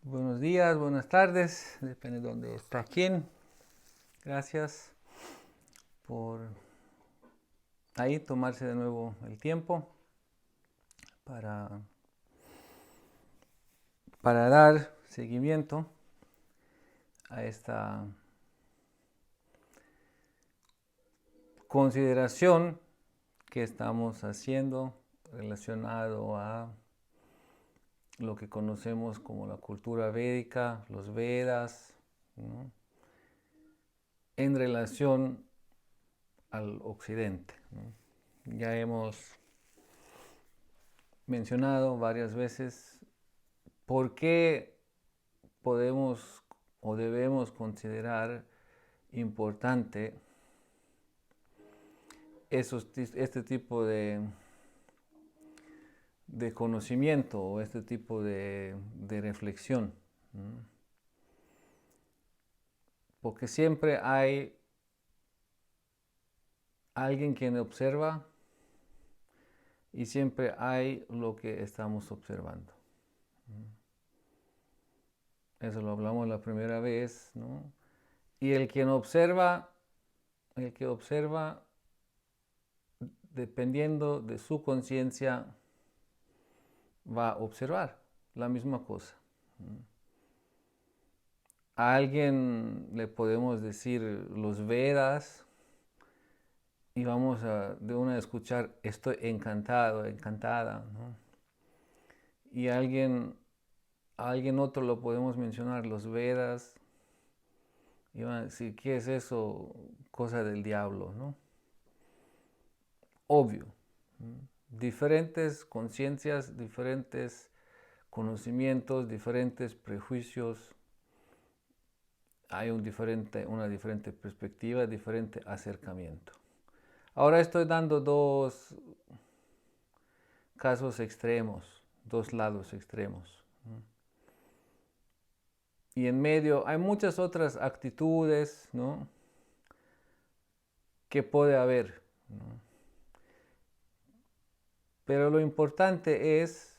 Buenos días, buenas tardes, depende de dónde está quién. Gracias por ahí tomarse de nuevo el tiempo para, para dar seguimiento a esta consideración que estamos haciendo relacionado a lo que conocemos como la cultura védica, los Vedas, ¿no? En relación al occidente, ¿no? Ya hemos mencionado varias veces por qué podemos o debemos considerar importante este tipo de conocimiento o este tipo de reflexión. Porque siempre hay alguien quien observa y siempre hay lo que estamos observando. Eso lo hablamos la primera vez, ¿no? Y el que observa, dependiendo de su conciencia, va a observar la misma cosa. A alguien le podemos decir los Vedas y vamos de una a escuchar estoy encantado, encantada, ¿no? Y a alguien otro lo podemos mencionar los Vedas y van a decir, ¿qué es eso? Cosa del diablo, ¿no? Obvio. Diferentes conciencias, diferentes conocimientos, diferentes prejuicios. Hay una diferente perspectiva, diferente acercamiento. Ahora estoy dando dos casos extremos, dos lados extremos. Y en medio hay muchas otras actitudes, ¿no?, que puede haber, ¿no? Pero lo importante es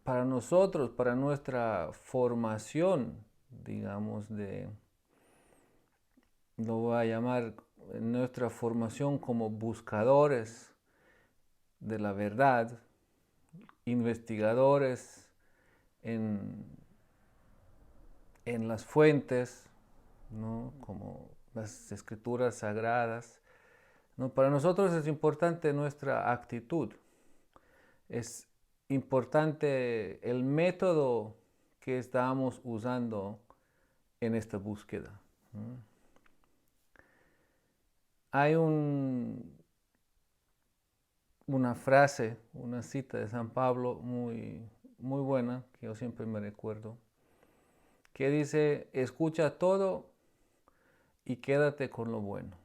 para nosotros, para nuestra formación, digamos, lo voy a llamar nuestra formación como buscadores de la verdad, investigadores en, en las fuentes, ¿no?, como las escrituras sagradas, ¿no? Para nosotros es importante nuestra actitud, es importante el método que estamos usando en esta búsqueda. Hay una frase, una cita de San Pablo muy buena, que yo siempre me recuerdo, que dice, escucha todo y quédate con lo bueno.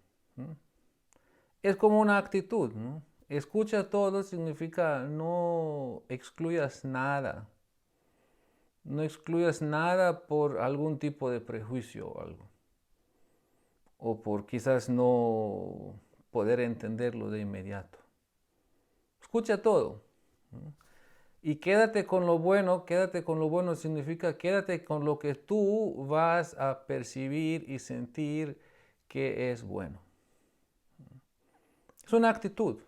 Es como una actitud, ¿no? Escucha todo significa no excluyas nada. No excluyas nada por algún tipo de prejuicio o algo. O por quizás no poder entenderlo de inmediato. Escucha todo. Y quédate con lo bueno. Quédate con lo bueno significa quédate con lo que tú vas a percibir y sentir que es bueno. Es una actitud.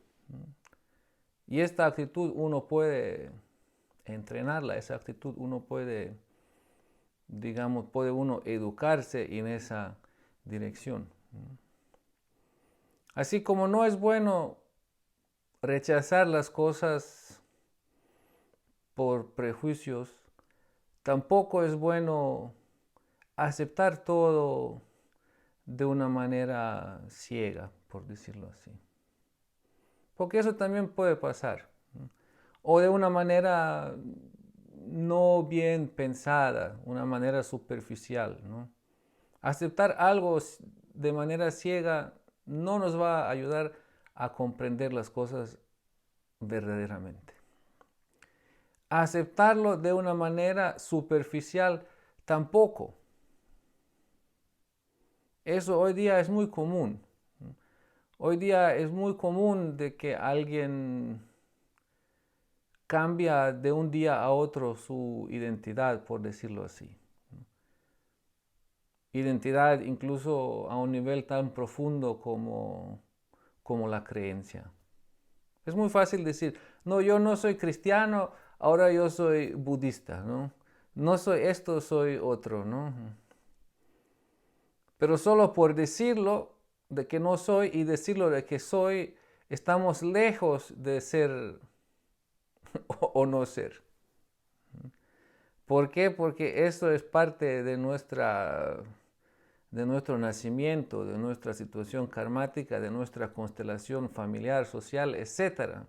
Y esta actitud uno puede entrenarla, esa actitud uno puede, digamos, puede uno educarse en esa dirección. Así como no es bueno rechazar las cosas por prejuicios, tampoco es bueno aceptar todo de una manera ciega, por decirlo así. Porque eso también puede pasar. O de una manera no bien pensada, una manera superficial, ¿no? Aceptar algo de manera ciega no nos va a ayudar a comprender las cosas verdaderamente. Aceptarlo de una manera superficial tampoco. Eso hoy día es muy común. Hoy día es muy común de que alguien cambia de un día a otro su identidad, por decirlo así. Identidad incluso a un nivel tan profundo como la creencia. Es muy fácil decir, no, yo no soy cristiano, ahora yo soy budista, ¿no? No soy esto, soy otro, ¿no? Pero solo por decirlo de que no soy y decirlo de que soy, estamos lejos de ser o no ser. ¿Por qué? Porque esto es parte de nuestro nacimiento, de nuestra situación karmática, de nuestra constelación familiar, social, etc.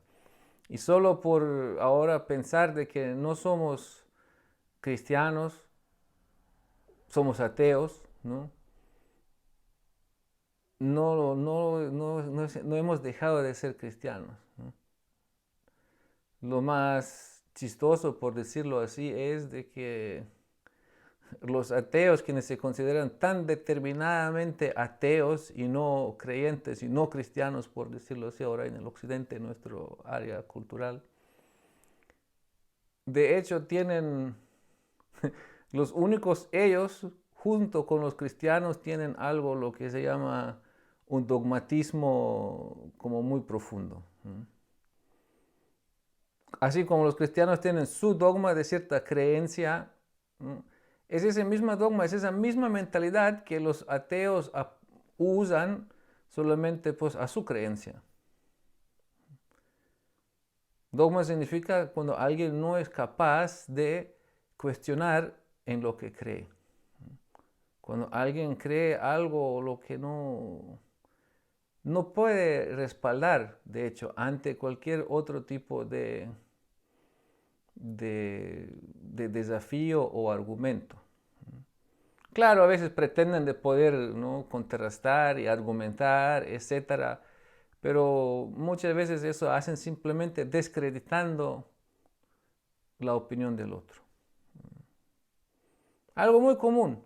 Y solo por ahora pensar de que no somos cristianos, somos ateos, ¿no? No hemos dejado de ser cristianos, ¿no? Lo más chistoso, por decirlo así, es de que los ateos, quienes se consideran tan determinadamente ateos y no creyentes y no cristianos, por decirlo así, ahora en el occidente, en nuestro área cultural, de hecho tienen, los únicos ellos, junto con los cristianos, tienen algo lo que se llama un dogmatismo como muy profundo. Así como los cristianos tienen su dogma de cierta creencia, es ese mismo dogma, es esa misma mentalidad que los ateos usan solamente pues a su creencia. Dogma significa cuando alguien no es capaz de cuestionar en lo que cree. Cuando alguien cree algo lo que no puede respaldar, de hecho, ante cualquier otro tipo de desafío o argumento. Claro, a veces pretenden de poder, ¿no?, contrarrestar y argumentar, etcétera, pero muchas veces eso hacen simplemente descreditando la opinión del otro. Algo muy común.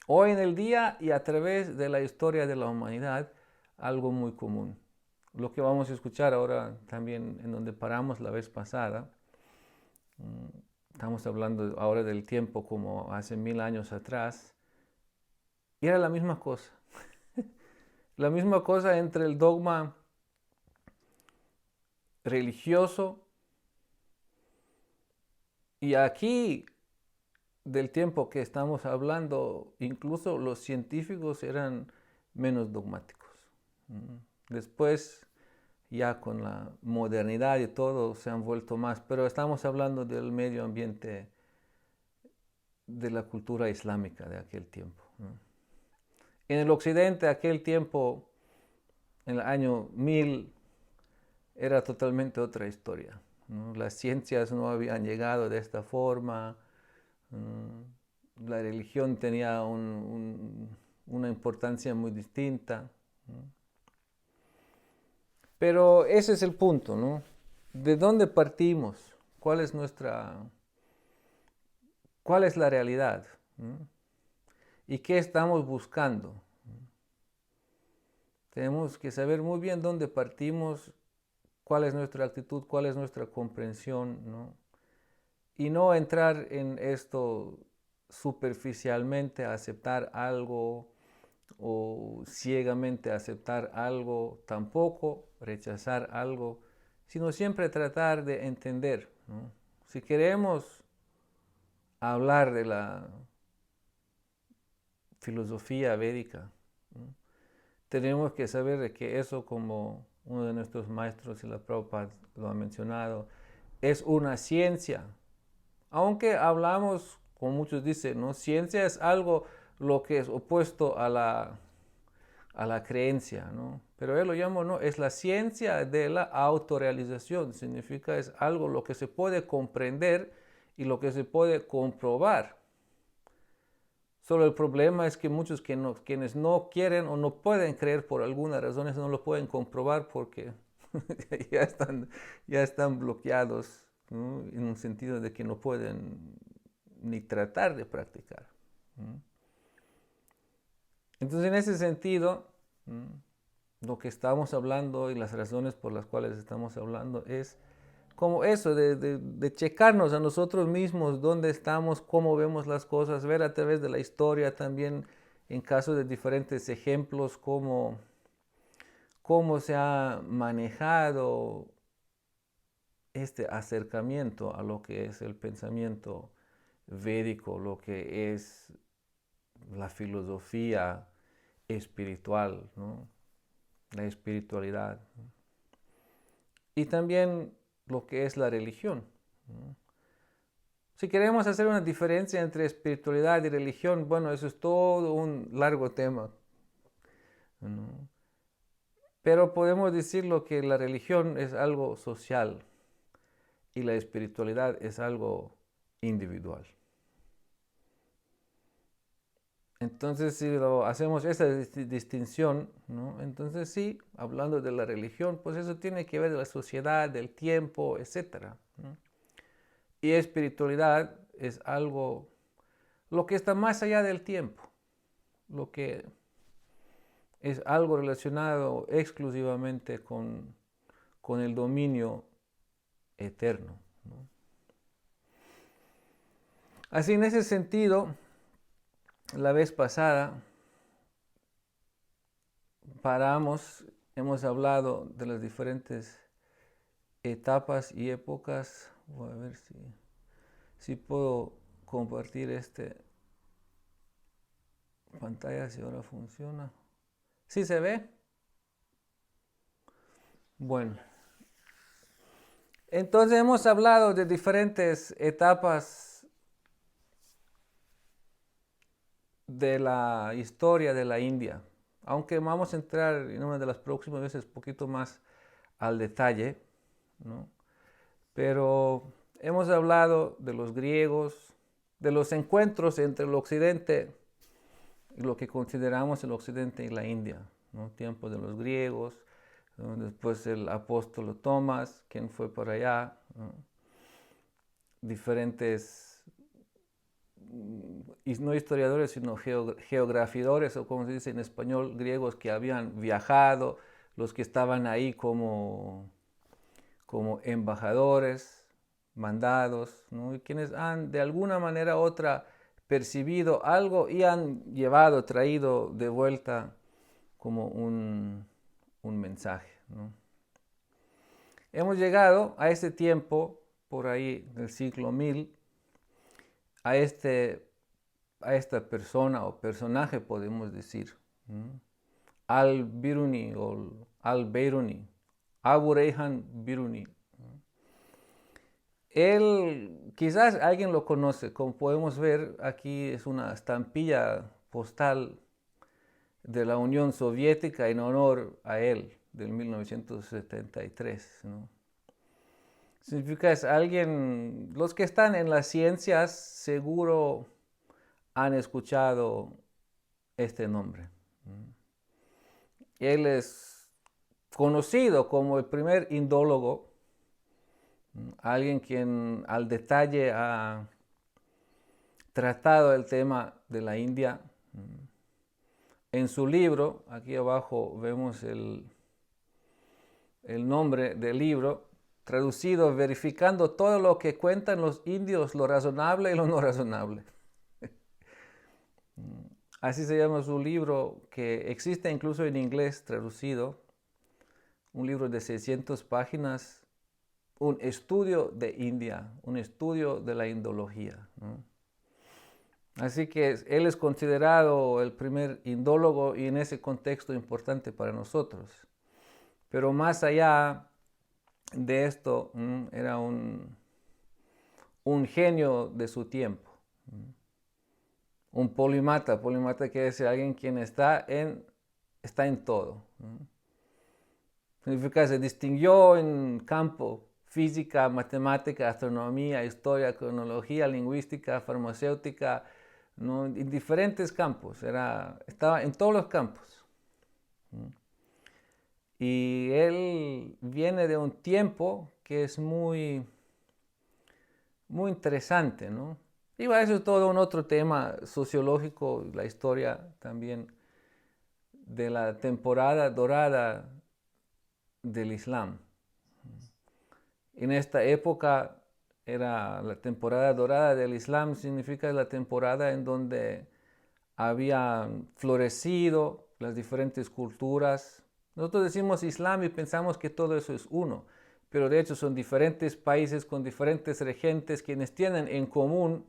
Hoy en el día y a través de la historia de la humanidad, algo muy común. Lo que vamos a escuchar ahora también en donde paramos la vez pasada, estamos hablando ahora del tiempo como hace 1000 años atrás, y era la misma cosa. La misma cosa entre el dogma religioso y aquí del tiempo que estamos hablando, incluso los científicos eran menos dogmáticos. Después, ya con la modernidad y todo, se han vuelto más, pero estamos hablando del medio ambiente de la cultura islámica de aquel tiempo. En el occidente, aquel tiempo, en el año 1000, era totalmente otra historia, ¿no? Las ciencias no habían llegado de esta forma, la religión tenía una importancia muy distinta. Pero ese es el punto, ¿no? ¿De dónde partimos? ¿Cuál es cuál es la realidad? ¿Y qué estamos buscando? Tenemos que saber muy bien dónde partimos, cuál es nuestra actitud, cuál es nuestra comprensión, ¿no? Y no entrar en esto superficialmente, aceptar algo o ciegamente aceptar algo, tampoco rechazar algo, sino siempre tratar de entender, ¿no? Si queremos hablar de la filosofía védica, ¿no?, tenemos que saber de que eso, como uno de nuestros maestros, la Prabhupada lo ha mencionado, es una ciencia. Aunque hablamos, como muchos dicen, ¿no?, ciencia es algo lo que es opuesto a la creencia, ¿no? Pero él lo llama, ¿no?, es la ciencia de la autorrealización. Significa es algo lo que se puede comprender y lo que se puede comprobar. Solo el problema es que muchos quienes no quieren o no pueden creer por algunas razones no lo pueden comprobar porque ya están bloqueados, ¿no?, en un sentido de que no pueden ni tratar de practicar. Entonces, en ese sentido, lo que estamos hablando y las razones por las cuales estamos hablando es como eso, de checarnos a nosotros mismos, dónde estamos, cómo vemos las cosas, ver a través de la historia también, en caso de diferentes ejemplos, cómo se ha manejado este acercamiento a lo que es el pensamiento védico, lo que es la filosofía espiritual, ¿no? La espiritualidad, ¿no? Y también lo que es la religión, ¿no? Si queremos hacer una diferencia entre espiritualidad y religión, bueno, eso es todo un largo tema, ¿no? Pero podemos decirlo que la religión es algo social y la espiritualidad es algo individual. Entonces, si hacemos esa distinción, ¿no? Entonces sí, hablando de la religión, pues eso tiene que ver de la sociedad, del tiempo, etc., ¿no? Y espiritualidad es algo, lo que está más allá del tiempo, lo que es algo relacionado exclusivamente con el dominio eterno, ¿no? Así, en ese sentido, la vez pasada hemos hablado de las diferentes etapas y épocas. Voy a ver si puedo compartir pantalla, si ahora funciona. ¿Sí se ve? Bueno, entonces hemos hablado de diferentes etapas de la historia de la India, aunque vamos a entrar en una de las próximas veces un poquito más al detalle, ¿no? Pero hemos hablado de los griegos, de los encuentros entre el occidente y lo que consideramos el occidente y la India, ¿no? Tiempo de los griegos, ¿no? Después el apóstol Tomás, quien fue por allá, ¿no? Diferentes, no historiadores, sino geografidores, o como se dice en español, griegos que habían viajado, los que estaban ahí como embajadores, mandados, ¿no? Y quienes han de alguna manera u otra percibido algo y han traído de vuelta como un mensaje, ¿no? Hemos llegado a este tiempo, por ahí del siglo 1000, a esta persona o personaje, podemos decir, ¿no? Al-Biruni o Al-Biruni, Abu Rayhan Biruni. Él, quizás alguien lo conoce, como podemos ver, aquí es una estampilla postal de la Unión Soviética en honor a él, del 1973, ¿no? Significa es alguien, los que están en las ciencias seguro han escuchado este nombre, ¿no? Él es conocido como el primer indólogo, ¿no? Alguien quien al detalle ha tratado el tema de la India. En su libro, aquí abajo vemos el nombre del libro, traducido, verificando todo lo que cuentan los indios, lo razonable y lo no razonable. Así se llama su libro, que existe incluso en inglés traducido, un libro de 600 páginas, un estudio de India, un estudio de la indología, ¿no? Así que él es considerado el primer indólogo y en ese contexto importante para nosotros. Pero más allá de esto, era un genio de su tiempo. Un polímata quiere decir alguien quien está en todo. Significa que se distinguió en campo física, matemática, astronomía, historia, cronología, lingüística, farmacéutica, ¿no? En diferentes campos, estaba en todos los campos. Y él viene de un tiempo que es muy, muy interesante, ¿no? Y eso es todo un otro tema sociológico, la historia también de la temporada dorada del Islam. en esta época era la temporada dorada del Islam, significa la temporada en donde habían florecido las diferentes culturas. Nosotros decimos Islam y pensamos que todo eso es uno, pero de hecho son diferentes países con diferentes regentes quienes tienen en común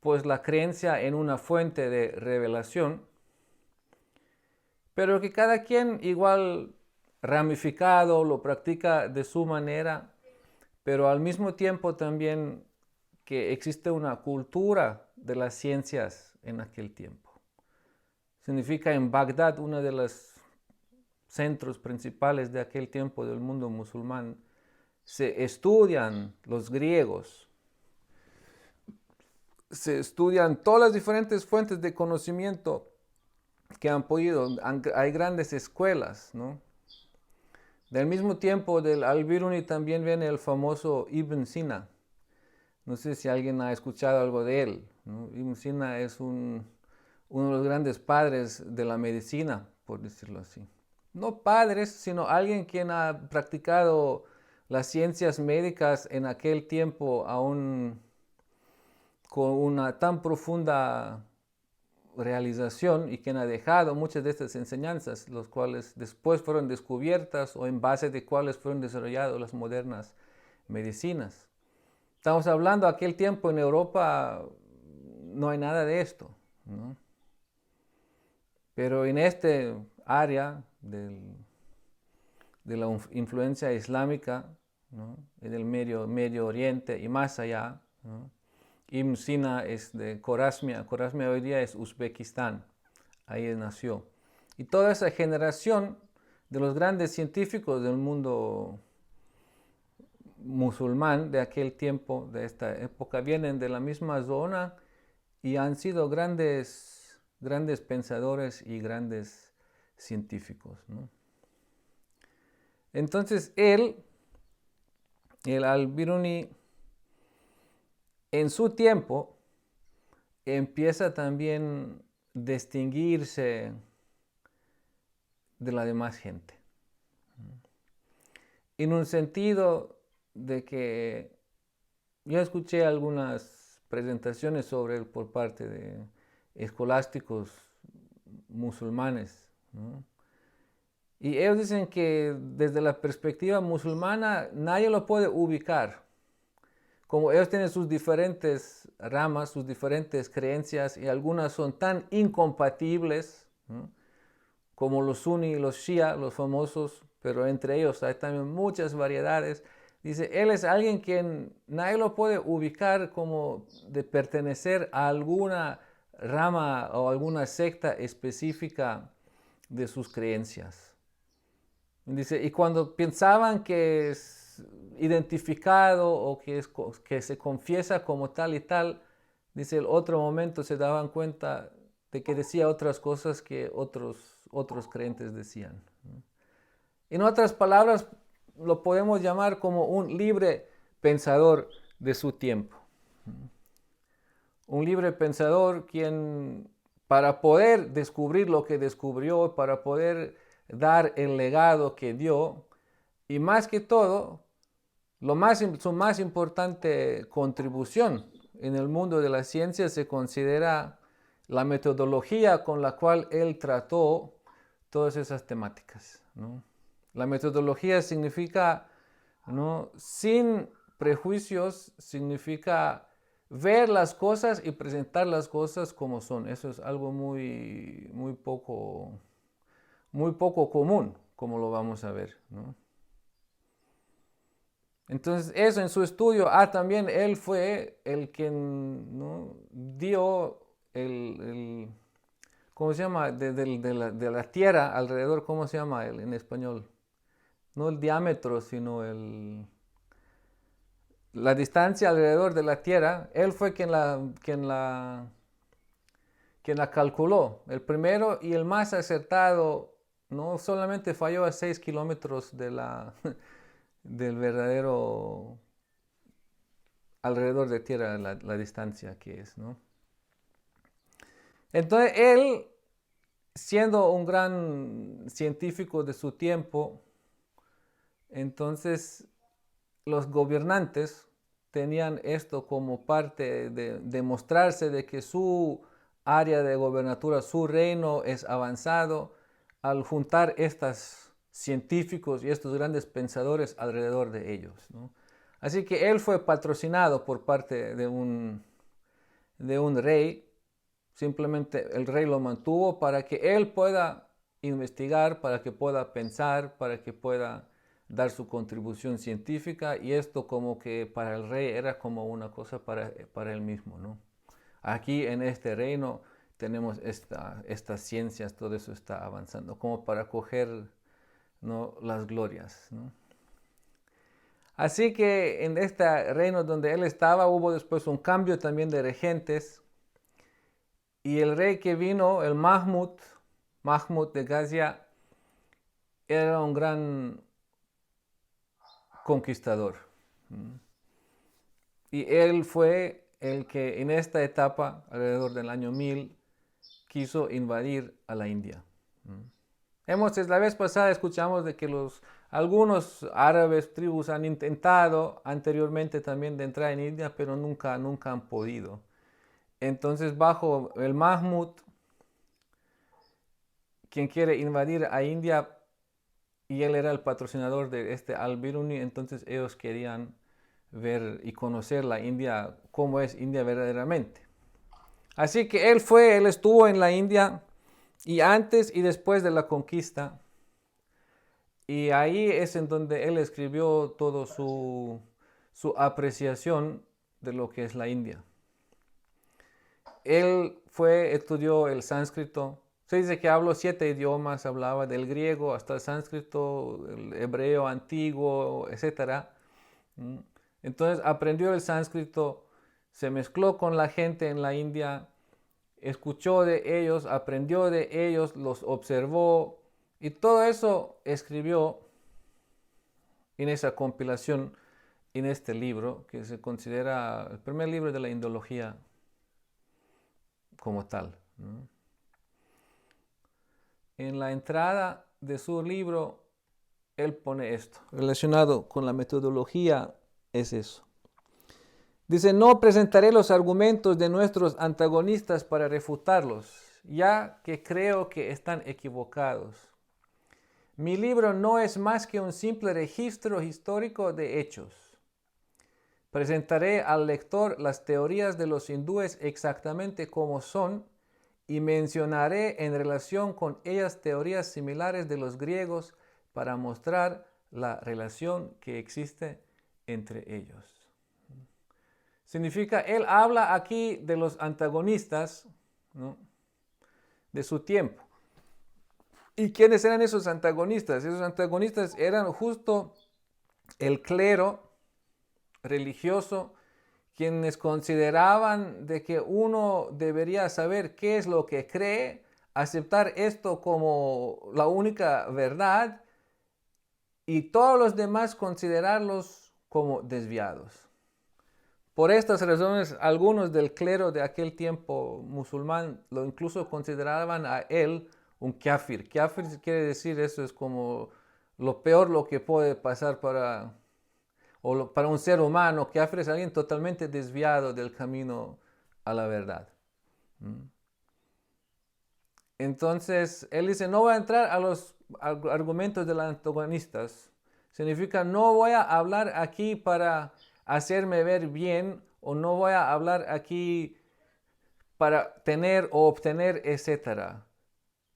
pues la creencia en una fuente de revelación, pero que cada quien igual ramificado lo practica de su manera, pero al mismo tiempo también que existe una cultura de las ciencias en aquel tiempo. Significa en Bagdad, uno de los centros principales de aquel tiempo del mundo musulmán, se estudian los griegos, se estudian todas las diferentes fuentes de conocimiento que han podido, hay grandes escuelas, ¿no? Del mismo tiempo del Al-Biruni también viene el famoso Ibn Sina. No sé si alguien ha escuchado algo de él, ¿no? Ibn Sina es uno de los grandes padres de la medicina, por decirlo así. No padres, sino alguien quien ha practicado las ciencias médicas en aquel tiempo aún con una tan profunda realización y quien ha dejado muchas de estas enseñanzas, los cuales después fueron descubiertas o en base de cuales fueron desarrolladas las modernas medicinas. Estamos hablando aquel tiempo en Europa no hay nada de esto, ¿no? Pero en este área de la influencia islámica, ¿no? En el Medio Oriente y más allá, ¿no? Ibn Sina es de Khorasmia. Khorasmia hoy día es Uzbekistán. Ahí nació. Y toda esa generación de los grandes científicos del mundo musulmán de aquel tiempo, de esta época, vienen de la misma zona y han sido grandes pensadores y grandes científicos, ¿no? Entonces el Al-Biruni, en su tiempo, empieza también a distinguirse de la demás gente. En un sentido de que yo escuché algunas presentaciones sobre él por parte de escolásticos musulmanes, ¿no? Y ellos dicen que desde la perspectiva musulmana nadie lo puede ubicar. Como ellos tienen sus diferentes ramas, sus diferentes creencias, y algunas son tan incompatibles, ¿no? Como los suní y los shia, los famosos, pero entre ellos hay también muchas variedades. Dice, él es alguien quien nadie lo puede ubicar como de pertenecer a alguna rama o alguna secta específica de sus creencias. Dice, y cuando pensaban que es identificado o que se confiesa como tal y tal, dice, el otro momento se daban cuenta de que decía otras cosas que otros creyentes decían. En otras palabras, lo podemos llamar como un libre pensador de su tiempo. Un libre pensador quien, para poder descubrir lo que descubrió, para poder dar el legado que dio, y más que todo, su más importante contribución en el mundo de la ciencia se considera la metodología con la cual él trató todas esas temáticas, ¿no? La metodología significa, ¿no?, sin prejuicios, significa ver las cosas y presentar las cosas como son. Eso es algo muy poco común, como lo vamos a ver, ¿no? Entonces, eso en su estudio, también él fue el quien, ¿no?, dio ¿cómo se llama? De la Tierra alrededor, ¿cómo se llama en español? No el diámetro, sino la distancia alrededor de la Tierra. Él fue quien la calculó. El primero y el más acertado, no solamente falló a 6 kilómetros del verdadero alrededor de Tierra, la distancia que es, ¿no? Entonces él, siendo un gran científico de su tiempo, entonces los gobernantes tenían esto como parte de mostrarse de que su área de gobernatura, su reino es avanzado al juntar estos científicos y estos grandes pensadores alrededor de ellos, ¿no? Así que él fue patrocinado por parte de un rey. Simplemente el rey lo mantuvo para que él pueda investigar, para que pueda pensar, para que pueda dar su contribución científica, y esto como que para el rey era como una cosa para él mismo, ¿no? Aquí en este reino tenemos estas ciencias, todo eso está avanzando, como para coger, ¿no?, las glorias, ¿no? Así que en este reino donde él estaba hubo después un cambio también de regentes, y el rey que vino, el Mahmud de Gazia, era un gran conquistador. Y él fue el que en esta etapa, alrededor del año 1000, quiso invadir a la India. La vez pasada escuchamos de que algunos árabes, tribus, han intentado anteriormente también de entrar en India, pero nunca han podido. Entonces, bajo el Mahmud, quien quiere invadir a India, y él era el patrocinador de este Al-Biruni, entonces ellos querían ver y conocer la India, cómo es India verdaderamente. Así que él estuvo en la India, y antes y después de la conquista, y ahí es en donde él escribió toda su apreciación de lo que es la India. Él estudió el sánscrito. Se dice que habló 7 idiomas, hablaba del griego hasta el sánscrito, el hebreo antiguo, etc. Entonces aprendió el sánscrito, se mezcló con la gente en la India, escuchó de ellos, aprendió de ellos, los observó, y todo eso escribió en esa compilación, en este libro, que se considera el primer libro de la indología como tal, ¿no? En la entrada de su libro, él pone esto, relacionado con la metodología, es eso. Dice: no presentaré los argumentos de nuestros antagonistas para refutarlos, ya que creo que están equivocados. Mi libro no es más que un simple registro histórico de hechos. Presentaré al lector las teorías de los hindúes exactamente como son, y mencionaré en relación con ellas teorías similares de los griegos para mostrar la relación que existe entre ellos. Significa, él habla aquí de los antagonistas, ¿no?, de su tiempo. ¿Y quiénes eran esos antagonistas? Esos antagonistas eran justo el clero religioso, quienes consideraban de que uno debería saber qué es lo que cree, aceptar esto como la única verdad, y todos los demás considerarlos como desviados. Por estas razones, algunos del clero de aquel tiempo musulmán lo incluso consideraban a él un kafir. Kafir quiere decir, eso es como lo peor lo que puede pasar para un ser humano. Kafir es alguien totalmente desviado del camino a la verdad. Entonces, él dice: no voy a entrar a los argumentos de los antagonistas. Significa, no voy a hablar aquí para hacerme ver bien, o no voy a hablar aquí para tener o obtener, etc.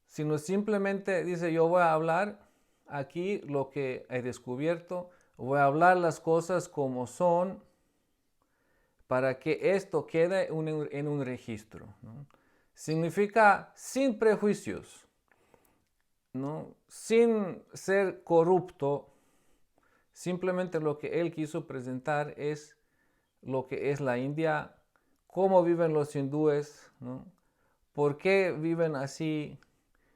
Sino simplemente dice: yo voy a hablar aquí lo que he descubierto, voy a hablar las cosas como son, para que esto quede en un registro, ¿no? Significa sin prejuicios, ¿no?, sin ser corrupto. Simplemente lo que él quiso presentar es lo que es la India, cómo viven los hindúes, ¿no?, por qué viven así,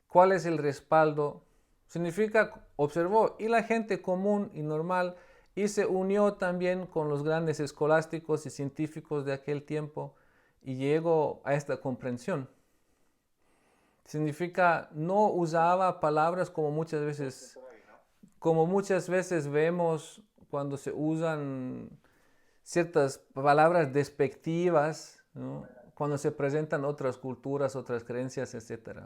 cuál es el respaldo. Significa, observó, y la gente común y normal, y se unió también con los grandes escolásticos y científicos de aquel tiempo, y llegó a esta comprensión. Significa, no usaba palabras como muchas veces vemos cuando se usan ciertas palabras despectivas, ¿no? Cuando se presentan otras culturas, otras creencias, etc.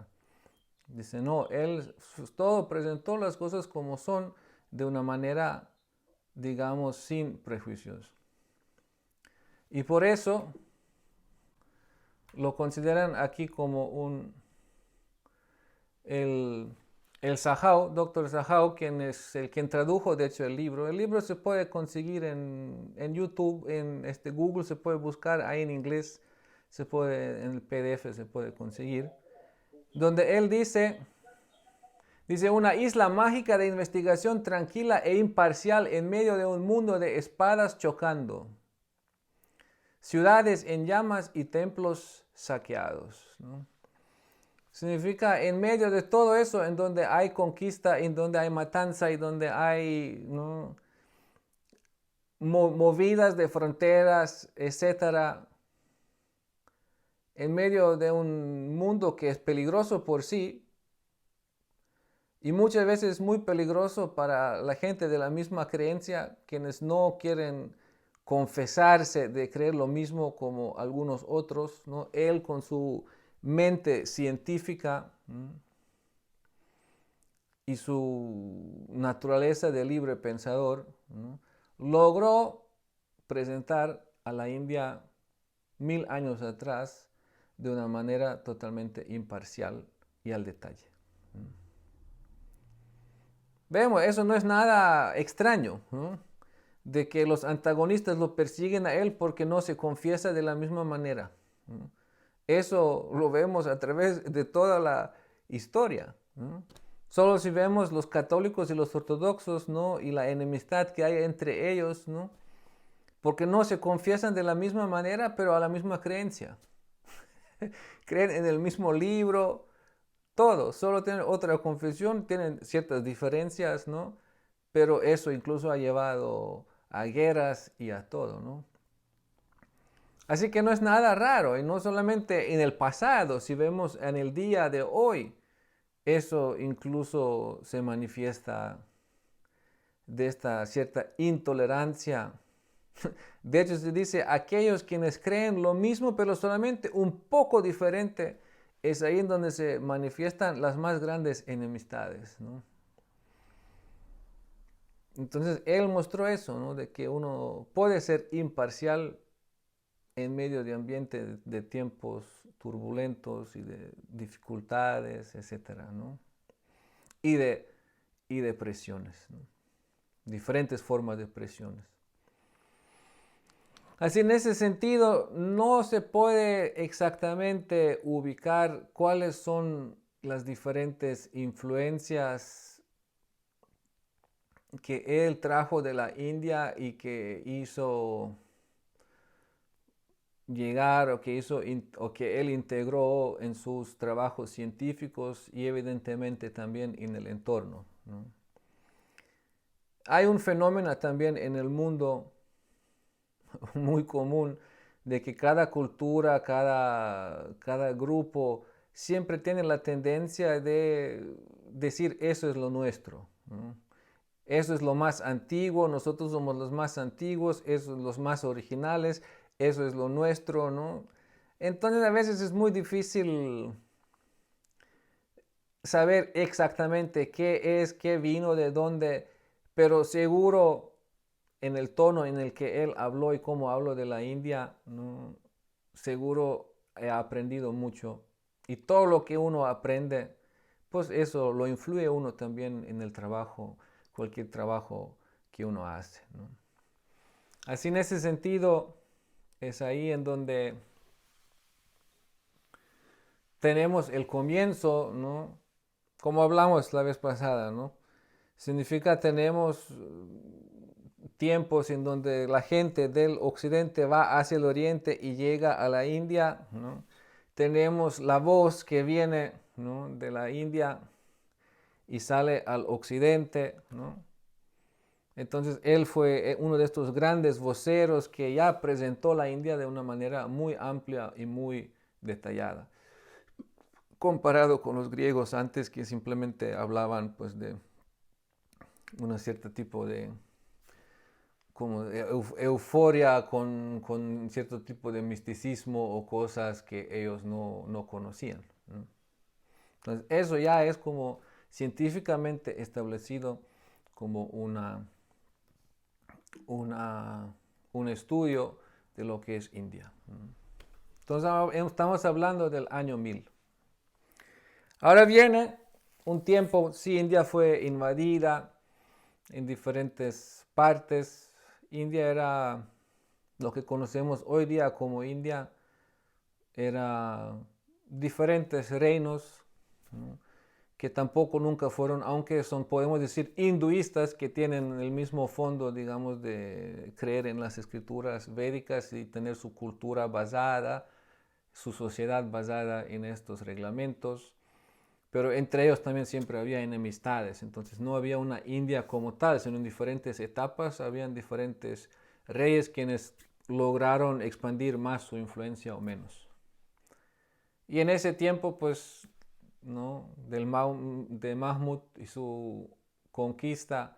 Dice, no, él todo presentó las cosas como son de una manera, digamos, sin prejuicios. Y por eso lo consideran aquí como el Sahau, Dr. Sahau, quien es quien tradujo de hecho el libro. El libro se puede conseguir en YouTube, en Google se puede buscar, ahí en inglés, en el PDF se puede conseguir. Donde él dice, una isla mágica de investigación tranquila e imparcial en medio de un mundo de espadas chocando. Ciudades en llamas y templos saqueados, ¿no? Significa en medio de todo eso, en donde hay conquista, en donde hay matanza y donde hay, ¿no?, movidas de fronteras, etcétera, en medio de un mundo que es peligroso por sí y muchas veces muy peligroso para la gente de la misma creencia, quienes no quieren confesarse de creer lo mismo como algunos otros, ¿no? Él con su mente científica, ¿no?, y su naturaleza de libre pensador, ¿no?, logró presentar a la India 1000 años atrás de una manera totalmente imparcial y al detalle. Vemos, eso no es nada extraño, ¿no?, de que los antagonistas lo persiguen a él porque no se confiesa de la misma manera, ¿no? Eso lo vemos a través de toda la historia, ¿no? Solo si vemos los católicos y los ortodoxos, ¿no?, y la enemistad que hay entre ellos, ¿no?, porque no se confiesan de la misma manera, pero a la misma creencia. Creen en el mismo libro, todo, solo tienen otra confesión, tienen ciertas diferencias, ¿no? Pero eso incluso ha llevado a guerras y a todo, ¿no? Así que no es nada raro, y no solamente en el pasado, si vemos en el día de hoy, eso incluso se manifiesta de esta cierta intolerancia. De hecho, se dice, aquellos quienes creen lo mismo, pero solamente un poco diferente, es ahí en donde se manifiestan las más grandes enemistades, ¿no? Entonces, él mostró eso, ¿no?, de que uno puede ser imparcial en medio de ambiente de tiempos turbulentos y de dificultades, etcétera, ¿no? Y de presiones, ¿no?, diferentes formas de presiones. Así, en ese sentido, no se puede exactamente ubicar cuáles son las diferentes influencias que él trajo de la India y que hizo llegar o que él integró en sus trabajos científicos y evidentemente también en el entorno, ¿no? Hay un fenómeno también en el mundo muy común de que cada cultura, cada grupo siempre tiene la tendencia de decir eso es lo nuestro, ¿no? Eso es lo más antiguo, nosotros somos los más antiguos, eso es los más originales, eso es lo nuestro, ¿no? Entonces a veces es muy difícil saber exactamente qué es, qué vino, de dónde, pero seguro en el tono en el que él habló y cómo habló de la India, ¿no?, seguro he aprendido mucho. Y todo lo que uno aprende, pues eso lo influye uno también en el trabajo, cualquier trabajo que uno hace, ¿no? Así, en ese sentido, es ahí en donde tenemos el comienzo, ¿no?, como hablamos la vez pasada, ¿no? Significa tenemos tiempos en donde la gente del occidente va hacia el oriente y llega a la India, ¿no? Tenemos la voz que viene, ¿no?, de la India y sale al occidente, ¿no? Entonces él fue uno de estos grandes voceros que ya presentó la India de una manera muy amplia y muy detallada, comparado con los griegos antes, que simplemente hablaban pues de un cierto tipo de como euforia con cierto tipo de misticismo o cosas que ellos no conocían, ¿no? Entonces, eso ya es como científicamente establecido como una, un estudio de lo que es India. Entonces, estamos hablando del año 1000. Ahora viene un tiempo, sí, India fue invadida en diferentes partes. India era lo que conocemos hoy día como India, era diferentes reinos, ¿no? Que tampoco nunca fueron, aunque son, podemos decir, hinduistas, que tienen el mismo fondo, digamos, de creer en las escrituras védicas y tener su cultura basada, su sociedad basada en estos reglamentos. Pero entre ellos también siempre había enemistades, entonces no había una India como tal, sino en diferentes etapas habían diferentes reyes quienes lograron expandir más su influencia o menos. Y en ese tiempo, pues, ¿no? De Mahmud y su conquista,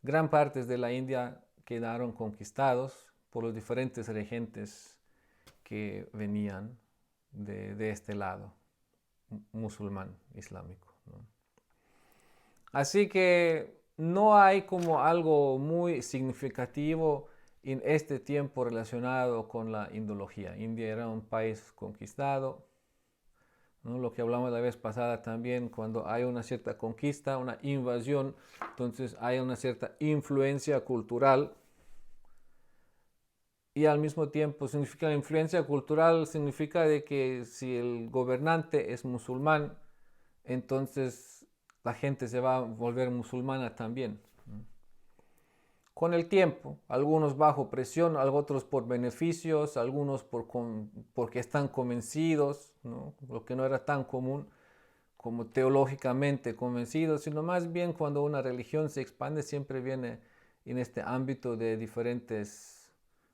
gran partes de la India quedaron conquistados por los diferentes regentes que venían de este lado musulmán islámico, ¿no? Así que no hay como algo muy significativo en este tiempo relacionado con la indología. India era un país conquistado, ¿no? Lo que hablamos la vez pasada también, cuando hay una cierta conquista, una invasión, entonces hay una cierta influencia cultural. Y al mismo tiempo significa la influencia cultural, significa de que si el gobernante es musulmán, entonces la gente se va a volver musulmana también. Con el tiempo, algunos bajo presión, otros por beneficios, algunos porque están convencidos, ¿no? Lo que no era tan común como teológicamente convencidos, sino más bien cuando una religión se expande siempre viene en este ámbito de diferentes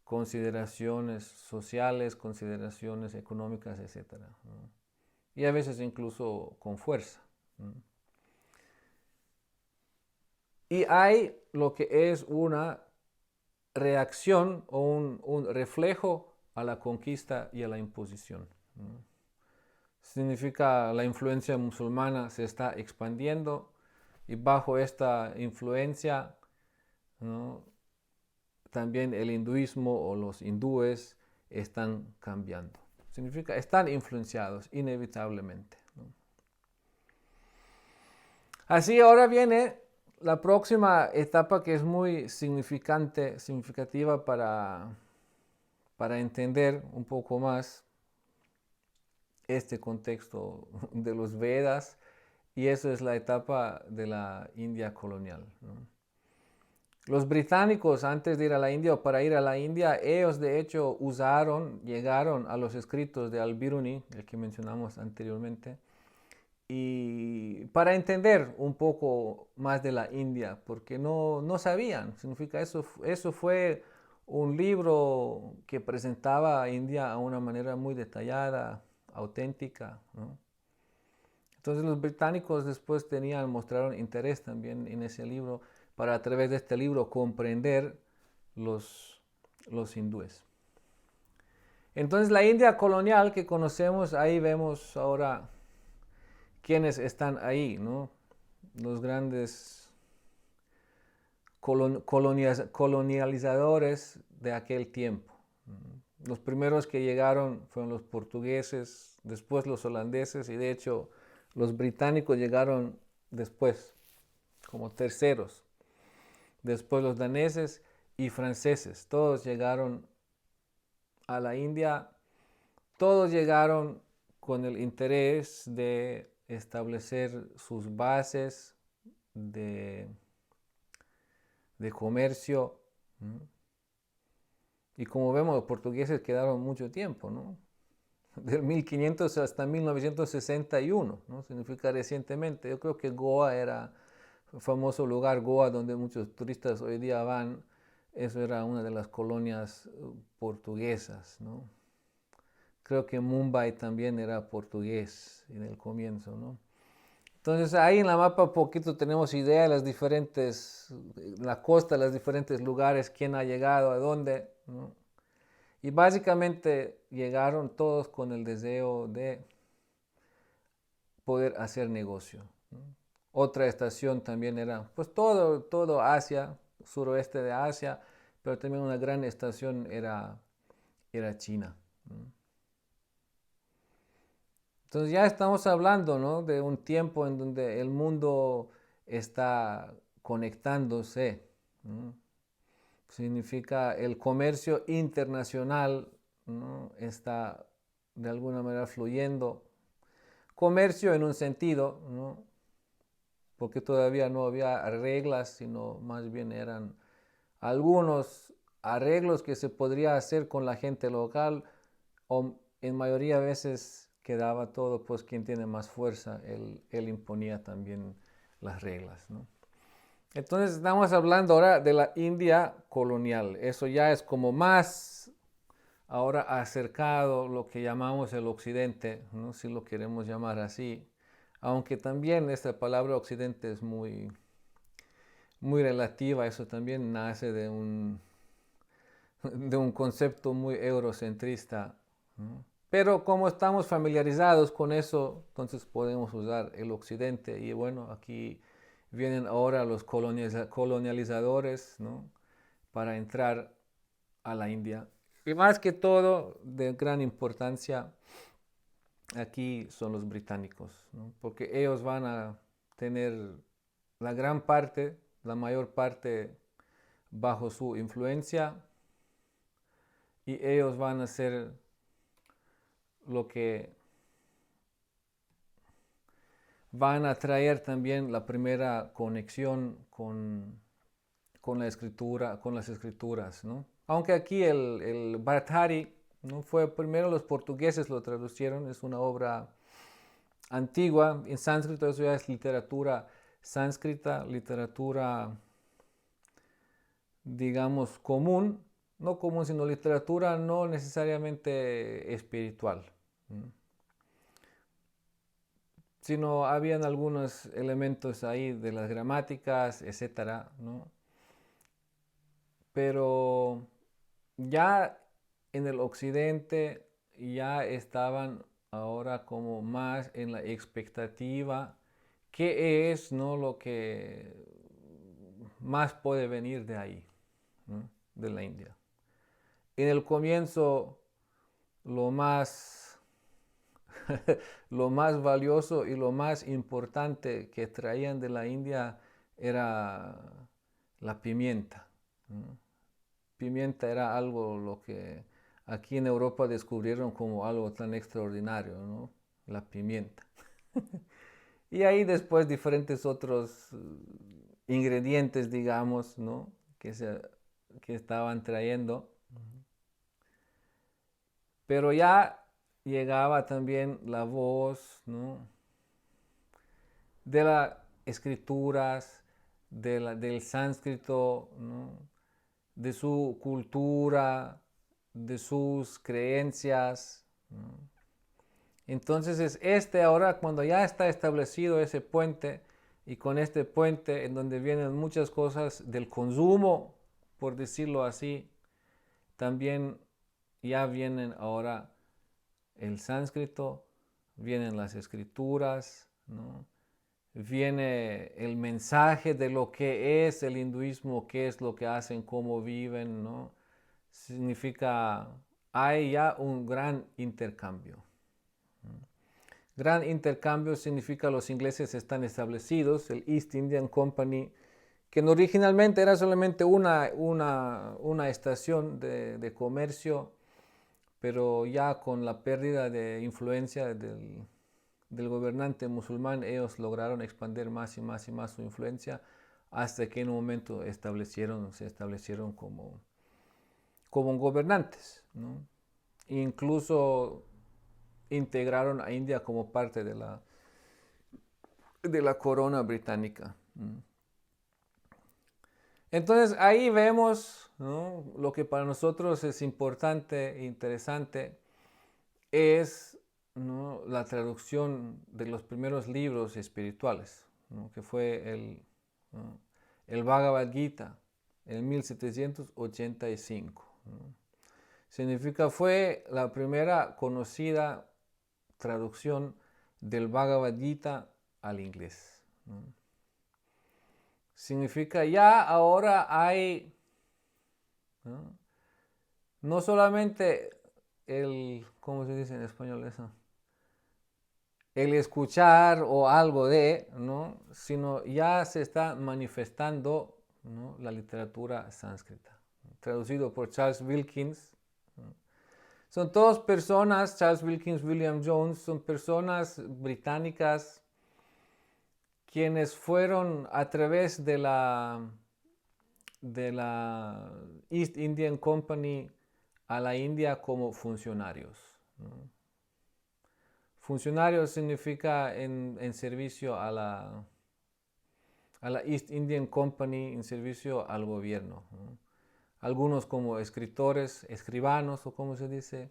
consideraciones sociales, consideraciones económicas, etc., ¿no? Y a veces incluso con fuerza, ¿no? Y hay lo que es una reacción o un reflejo a la conquista y a la imposición, ¿no? Significa la influencia musulmana se está expandiendo y bajo esta influencia, ¿no? También el hinduismo o los hindúes están cambiando. Significa están influenciados inevitablemente, ¿no? Así ahora viene la próxima etapa que es muy significativa para entender un poco más este contexto de los Vedas, y eso es la etapa de la India colonial, ¿no? Los británicos, antes de ir a la India o para ir a la India, ellos de hecho llegaron a los escritos de Al-Biruni, el que mencionamos anteriormente, y para entender un poco más de la India, porque no sabían, significa eso fue un libro que presentaba a India a una manera muy detallada, auténtica, ¿no? Entonces los británicos después mostraron interés también en ese libro para a través de este libro comprender los, los hindúes. Entonces la India colonial que conocemos, ahí vemos ahora quiénes están ahí, ¿no? Los grandes colonializadores de aquel tiempo. Los primeros que llegaron fueron los portugueses, después los holandeses y de hecho los británicos llegaron después, como terceros. Después los daneses y franceses, todos llegaron a la India, todos llegaron con el interés de establecer sus bases de comercio, ¿no? Y como vemos, los portugueses quedaron mucho tiempo, ¿no? Del 1500 hasta 1961, ¿no? Significa recientemente. Yo creo que Goa era un famoso lugar, Goa, donde muchos turistas hoy día van. Eso era una de las colonias portuguesas, ¿no? Creo que Mumbai también era portugués en el comienzo, ¿no? Entonces ahí en la mapa un poquito tenemos idea de las diferentes, la costa, los diferentes lugares, quién ha llegado, a dónde, ¿no? Y básicamente llegaron todos con el deseo de poder hacer negocio, ¿no? Otra estación también era, pues todo Asia, suroeste de Asia, pero también una gran estación era China, ¿no? Entonces ya estamos hablando, ¿no?, de un tiempo en donde el mundo está conectándose, ¿no? Significa el comercio internacional, ¿no?, está de alguna manera fluyendo. Comercio en un sentido, ¿no?, porque todavía no había reglas, sino más bien eran algunos arreglos que se podría hacer con la gente local, o en mayoría de veces quedaba todo, pues quien tiene más fuerza, él imponía también las reglas, ¿no? Entonces estamos hablando ahora de la India colonial. Eso ya es como más ahora acercado lo que llamamos el occidente, ¿no?, si lo queremos llamar así. Aunque también esta palabra occidente es muy relativa, eso también nace de un concepto muy eurocentrista, ¿no? Pero como estamos familiarizados con eso, entonces podemos usar el occidente. Y bueno, aquí vienen ahora los colonializadores, ¿no?, para entrar a la India. Y más que todo, de gran importancia, aquí son los británicos, ¿no?, porque ellos van a tener la gran parte, la mayor parte bajo su influencia, y ellos van a ser lo que van a traer también la primera conexión con la escritura, con las escrituras, ¿no? Aunque aquí el Bhartari, ¿no?, fue primero los portugueses lo traducieron, es una obra antigua, en sánscrito, eso ya es literatura sánscrita, literatura, digamos, común, no común, sino literatura no necesariamente espiritual, ¿no?, sino habían algunos elementos ahí de las gramáticas, etcétera, ¿no? Pero ya en el occidente ya estaban ahora como más en la expectativa, qué es, ¿no?, lo que más puede venir de ahí, ¿no?, de la India. En el comienzo lo más lo más valioso y lo más importante que traían de la India era la pimienta, ¿no? Pimienta era algo lo que aquí en Europa descubrieron como algo tan extraordinario, ¿no?, la pimienta. Y ahí después diferentes otros ingredientes, digamos, ¿no?, que estaban trayendo. Pero ya llegaba también la voz, ¿no?, de las escrituras, del sánscrito, ¿no?, de su cultura, de sus creencias, ¿no? Entonces es ahora cuando ya está establecido ese puente, y con este puente en donde vienen muchas cosas del consumo, por decirlo así, también ya vienen ahora el sánscrito, vienen las escrituras, ¿no?, viene el mensaje de lo que es el hinduismo, qué es lo que hacen, cómo viven, ¿no? Significa, hay ya un gran intercambio. Gran intercambio significa los ingleses están establecidos, el East Indian Company, que originalmente era solamente una estación de comercio, pero ya con la pérdida de influencia del gobernante musulmán, ellos lograron expandir más y más y más su influencia, hasta que en un momento se establecieron como gobernantes, ¿no? Incluso integraron a India como parte de la corona británica. Entonces ahí vemos, ¿no?, lo que para nosotros es importante e interesante es ¿no?, la traducción de los primeros libros espirituales, ¿no?, que fue ¿no?, el Bhagavad Gita en 1785. ¿no? Significa, fue la primera conocida traducción del Bhagavad Gita al inglés. ¿no? Significa, ya ahora hay no solamente ¿cómo se dice en español eso? El escuchar o algo de, ¿no?, sino ya se está manifestando, ¿no?, la literatura sánscrita, traducido por Charles Wilkins. ¿no? Son todas personas, Charles Wilkins, William Jones, son personas británicas quienes fueron a través de la East Indian Company a la India como funcionarios. ¿no? Funcionario significa en servicio a la East Indian Company, en servicio al gobierno. ¿no? Algunos como escritores, escribanos o como se dice,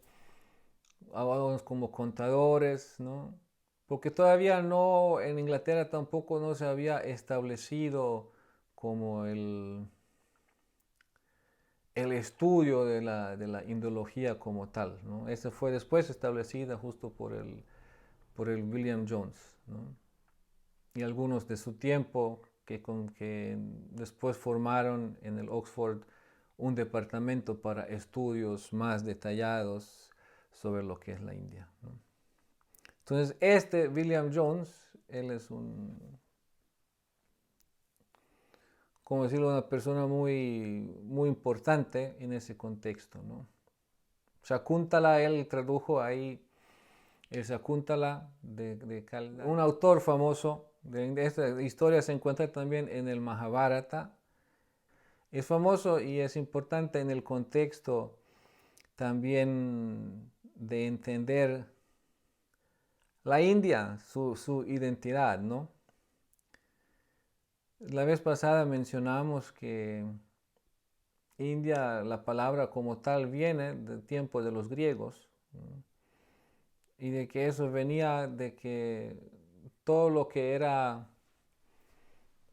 algunos como contadores, ¿no? Porque todavía no, en Inglaterra tampoco no se había establecido como el estudio de la indología como tal. ¿no? Esa fue después establecida justo por el William Jones. ¿no? Y algunos de su tiempo que después formaron en el Oxford un departamento para estudios más detallados sobre lo que es la India. ¿no? Entonces, William Jones, él es como decirlo, una persona muy, muy importante en ese contexto. ¿no? Shakuntala, él tradujo ahí el Shakuntala de Kalidasa. Un autor famoso de esta historia se encuentra también en el Mahabharata. Es famoso y es importante en el contexto también de entender la India, su identidad, ¿no? La vez pasada mencionamos que India, la palabra como tal, viene del tiempo de los griegos, ¿no? Y de que eso venía de que todo lo que era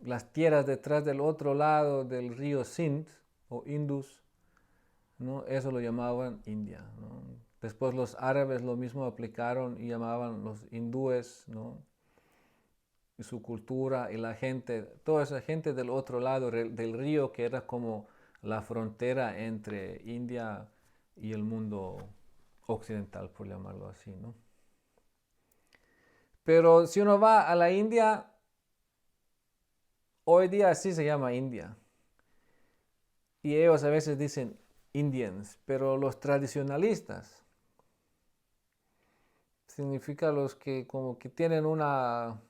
las tierras detrás del otro lado del río Sindh o Indus, ¿no? Eso lo llamaban India. ¿no? Después los árabes lo mismo aplicaron y llamaban los hindúes, ¿no? Y su cultura y la gente, toda esa gente del otro lado del río que era como la frontera entre India y el mundo occidental, por llamarlo así. ¿no? Pero si uno va a la India, hoy día sí se llama India. Y ellos a veces dicen Indians, pero los tradicionalistas significa los que como que tienen una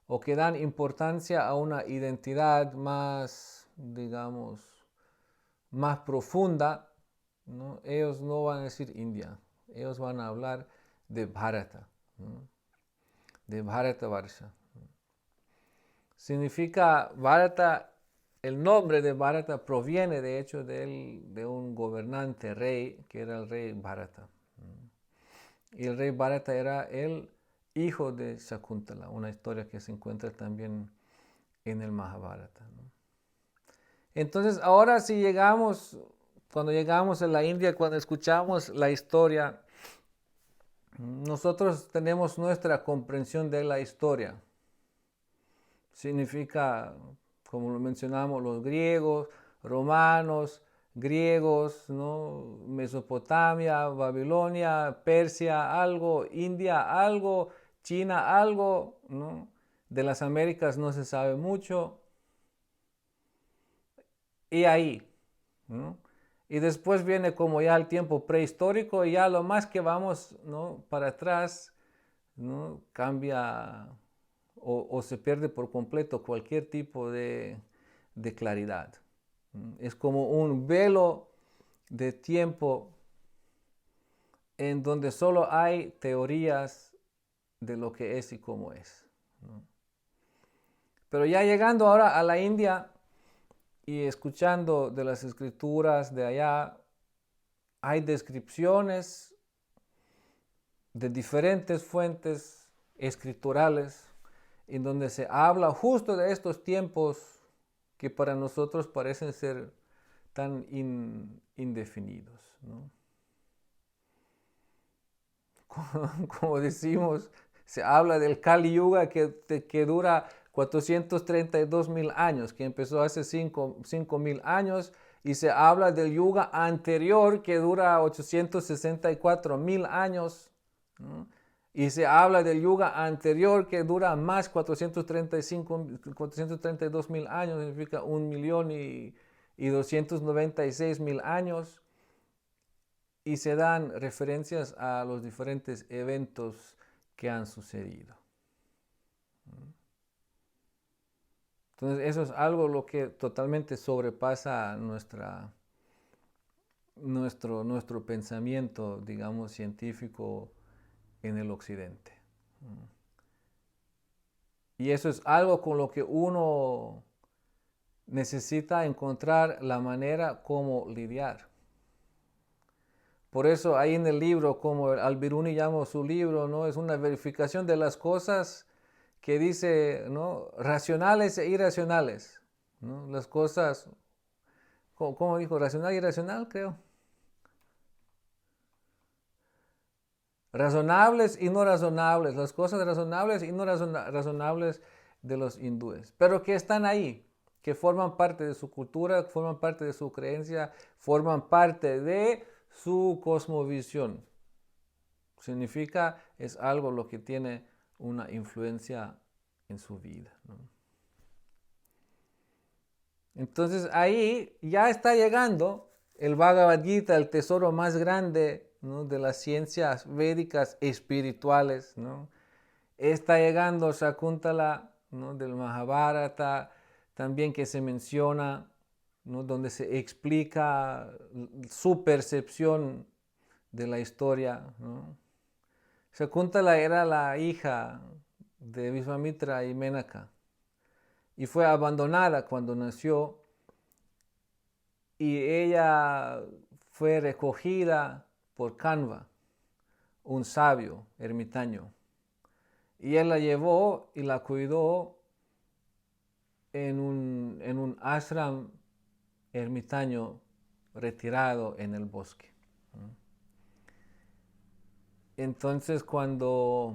o que dan importancia a una identidad más, digamos, más profunda, ¿no? Ellos no van a decir India, ellos van a hablar de Bharata, ¿no? De Bharatavarsha. Significa Bharata. El nombre de Bharata proviene de hecho de un gobernante rey que era el rey Bharata. Y el rey Bharata era el hijo de Shakuntala, una historia que se encuentra también en el Mahabharata. ¿no? Entonces ahora cuando llegamos a la India, cuando escuchamos la historia, nosotros tenemos nuestra comprensión de la historia. Significa, como lo mencionamos, los griegos, romanos, griegos, ¿no? Mesopotamia, Babilonia, Persia, algo, India, algo, China, algo, ¿no? De las Américas no se sabe mucho. Y ahí, ¿no? Y después viene como ya el tiempo prehistórico y ya lo más que vamos, ¿no?, para atrás, ¿no?, cambia o se pierde por completo cualquier tipo de claridad. Es como un velo de tiempo en donde solo hay teorías de lo que es y cómo es. ¿no? Pero ya llegando ahora a la India y escuchando de las escrituras de allá, hay descripciones de diferentes fuentes escriturales en donde se habla justo de estos tiempos que para nosotros parecen ser tan indefinidos, ¿no? Como decimos, se habla del Kali Yuga que dura 432,000 años, que empezó hace 5,000 años, y se habla del Yuga anterior que dura 864,000 años, ¿no? Y se habla del Yuga anterior que dura más 432,000 años, significa 1,296,000 años. Y se dan referencias a los diferentes eventos que han sucedido. Entonces eso es algo lo que totalmente sobrepasa nuestro pensamiento, digamos, científico en el occidente. Y eso es algo con lo que uno necesita encontrar la manera como lidiar. Por eso ahí en el libro, como Al-Biruni llama su libro, ¿no? Es una verificación de las cosas que dice, ¿no? Racionales e irracionales, ¿no? Las cosas, ¿cómo dijo? Racional e irracional, creo. Razonables y no razonables, las cosas razonables y no razonables de los hindúes, pero que están ahí, que forman parte de su cultura, forman parte de su creencia, forman parte de su cosmovisión. Significa, es algo lo que tiene una influencia en su vida, ¿no? Entonces ahí ya está llegando el Bhagavad Gita, el tesoro más grande, ¿no? De las ciencias védicas espirituales, ¿no? Está llegando Shakuntala, ¿no? Del Mahabharata, también que se menciona, ¿no? Donde se explica su percepción de la historia, ¿no? Shakuntala era la hija de Vishvamitra y Menaka y fue abandonada cuando nació, y ella fue recogida por Kanva, un sabio ermitaño, y él la llevó y la cuidó en un ashram ermitaño retirado en el bosque. Entonces cuando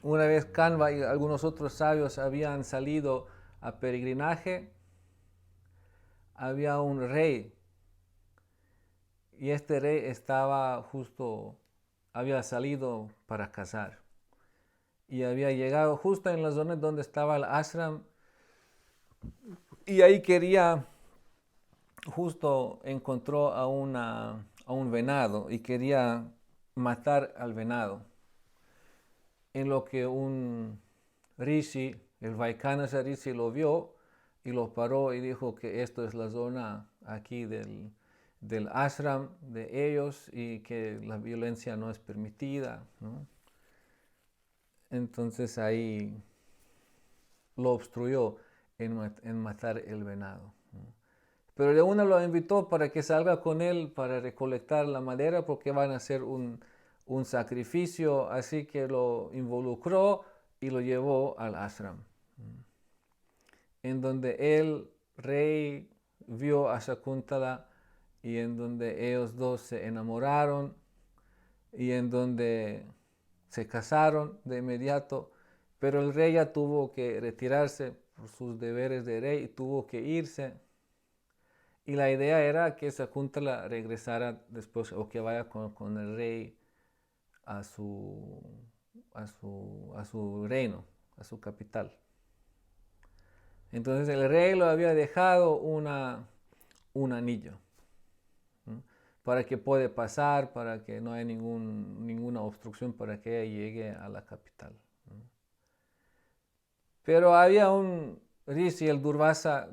una vez Kanva y algunos otros sabios habían salido a peregrinaje, había un rey, y este rey había salido para cazar, y había llegado justo en la zona donde estaba el ashram, y ahí justo encontró a un venado y quería matar al venado. En lo que un rishi, el Vaikanasa rishi, lo vio y lo paró y dijo que esto es la zona aquí del ashram de ellos y que la violencia no es permitida, ¿no? Entonces ahí lo obstruyó en matar el venado, ¿no? Pero de una lo invitó para que salga con él para recolectar la madera porque van a hacer un sacrificio, así que lo involucró y lo llevó al ashram, en donde el rey vio a Shakuntala y en donde ellos dos se enamoraron y en donde se casaron de inmediato, pero el rey ya tuvo que retirarse por sus deberes de rey y tuvo que irse. Y la idea era que Shakuntala regresara después o que vaya con el rey a su reino, a su capital. Entonces el rey lo había dejado un anillo, ¿no? Para que pueda pasar, para que no haya ninguna obstrucción para que ella llegue a la capital, ¿no? Pero había un rishi, el Durvasa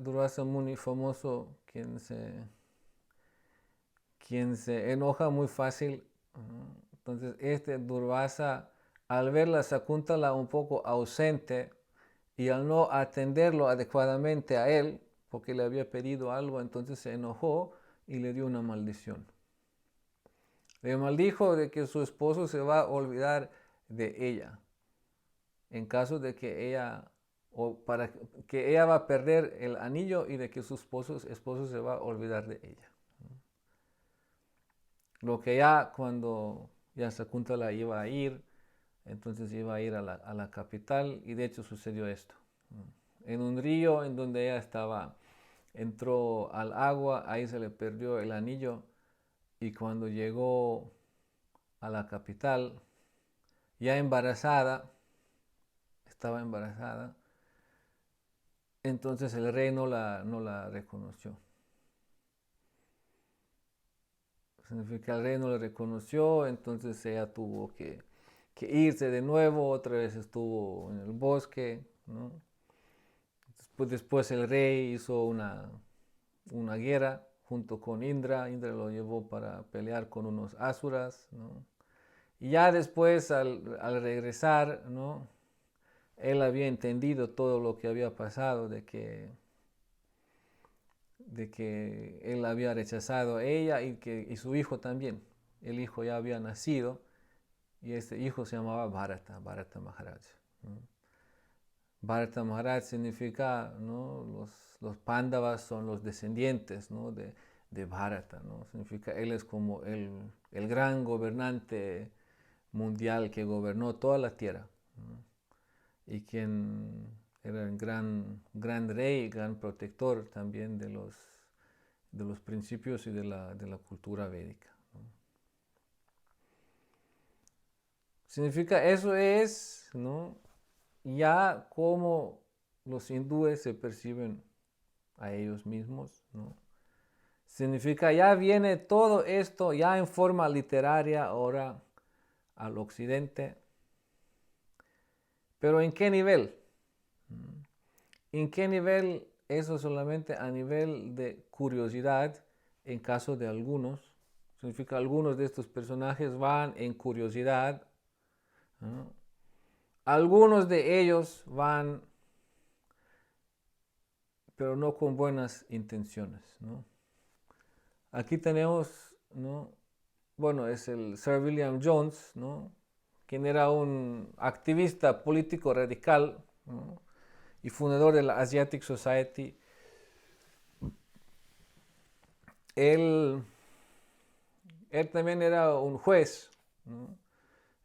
Muni famoso, quien se enoja muy fácil. Entonces este Durvasa, al ver a Shakuntala un poco ausente y al no atenderlo adecuadamente a él, porque le había pedido algo, entonces se enojó y le dio una maldición. Le maldijo de que su esposo se va a olvidar de ella, en caso de que ella, o para que ella va a perder el anillo y de que su esposo se va a olvidar de ella. Lo que ya cuando ya Sakuntala iba a ir, entonces iba a ir a la capital y de hecho sucedió esto. En un río en donde ella estaba, entró al agua, ahí se le perdió el anillo y cuando llegó a la capital, ya embarazada, estaba embarazada, entonces el rey no la reconoció. Significa que el rey no la reconoció, entonces ella tuvo que irse de nuevo, otra vez estuvo en el bosque, ¿no? Después el rey hizo una guerra junto con Indra. Indra lo llevó para pelear con unos asuras, ¿no? Y ya después al regresar, ¿no? Él había entendido todo lo que había pasado, de que él había rechazado a ella y su hijo también. El hijo ya había nacido y este hijo se llamaba Bharata Maharaj, ¿no? Bharata Maharaj significa, ¿no? Los Pándavas son los descendientes, ¿no? de Bharata, ¿no? Significa él es como el gran gobernante mundial que gobernó toda la tierra, ¿no? Y quien era el gran rey, gran protector también de los principios y de la cultura védica, ¿no? Significa eso es, ¿no? Ya como los hindúes se perciben a ellos mismos, ¿no? Significa ya viene todo esto ya en forma literaria ahora al occidente. Pero ¿en qué nivel? ¿En qué nivel? Eso solamente a nivel de curiosidad en caso de algunos. Significa algunos de estos personajes van en curiosidad, ¿no? Algunos de ellos van, pero no con buenas intenciones, ¿no? Aquí tenemos, ¿no? Bueno, es el Sir William Jones, ¿no? Quien era un activista político radical, ¿no? Y fundador de la Asiatic Society. Él, él también era un juez, ¿no?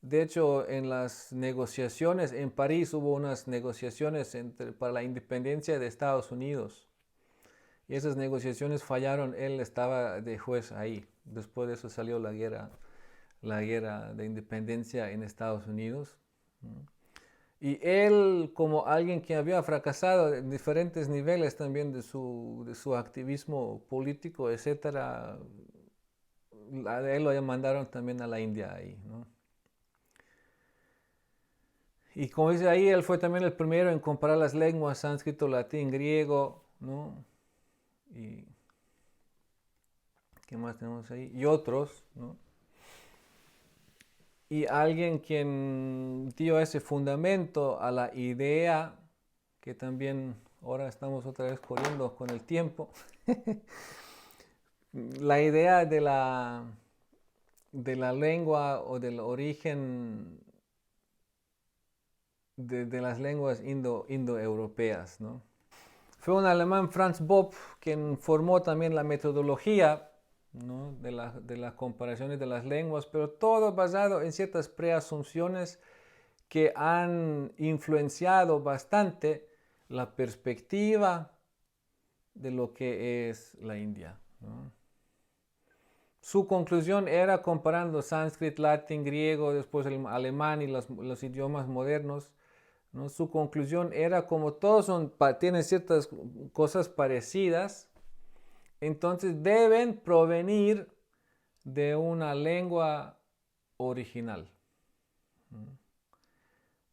De hecho, en las negociaciones, en París hubo unas negociaciones para la independencia de Estados Unidos. Y esas negociaciones fallaron, él estaba de juez ahí. Después de eso salió la guerra de independencia en Estados Unidos, ¿no? Y él, como alguien que había fracasado en diferentes niveles también de su activismo político, etcétera, a él lo mandaron también a la India ahí, ¿no? Y como dice ahí, él fue también el primero en comparar las lenguas sánscrito, latín, griego, ¿no? Y ¿qué más tenemos ahí? Y otros, ¿no? Y alguien quien dio ese fundamento a la idea, que también ahora estamos otra vez corriendo con el tiempo, la idea de la lengua o del origen de las lenguas indoeuropeas, ¿no? Fue un alemán, Franz Bopp, quien formó también la metodología, ¿no? de las comparaciones de las lenguas, pero todo basado en ciertas preasunciones que han influenciado bastante la perspectiva de lo que es la India, ¿no? Su conclusión era comparando sánscrito, latín, griego, después el alemán y los idiomas modernos, ¿no? Su conclusión era como todos tienen ciertas cosas parecidas, entonces deben provenir de una lengua original.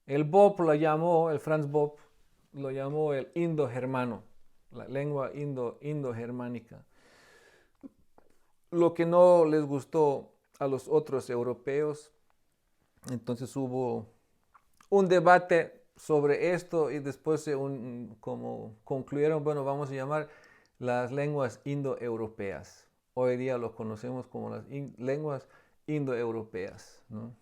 El Franz Bopp lo llamó el indo-germano, la lengua indo-germánica. Lo que no les gustó a los otros europeos, entonces hubo un debate sobre esto y después como concluyeron, bueno, vamos a llamar las lenguas indoeuropeas. Hoy día lo conocemos como las lenguas indoeuropeas, ¿no?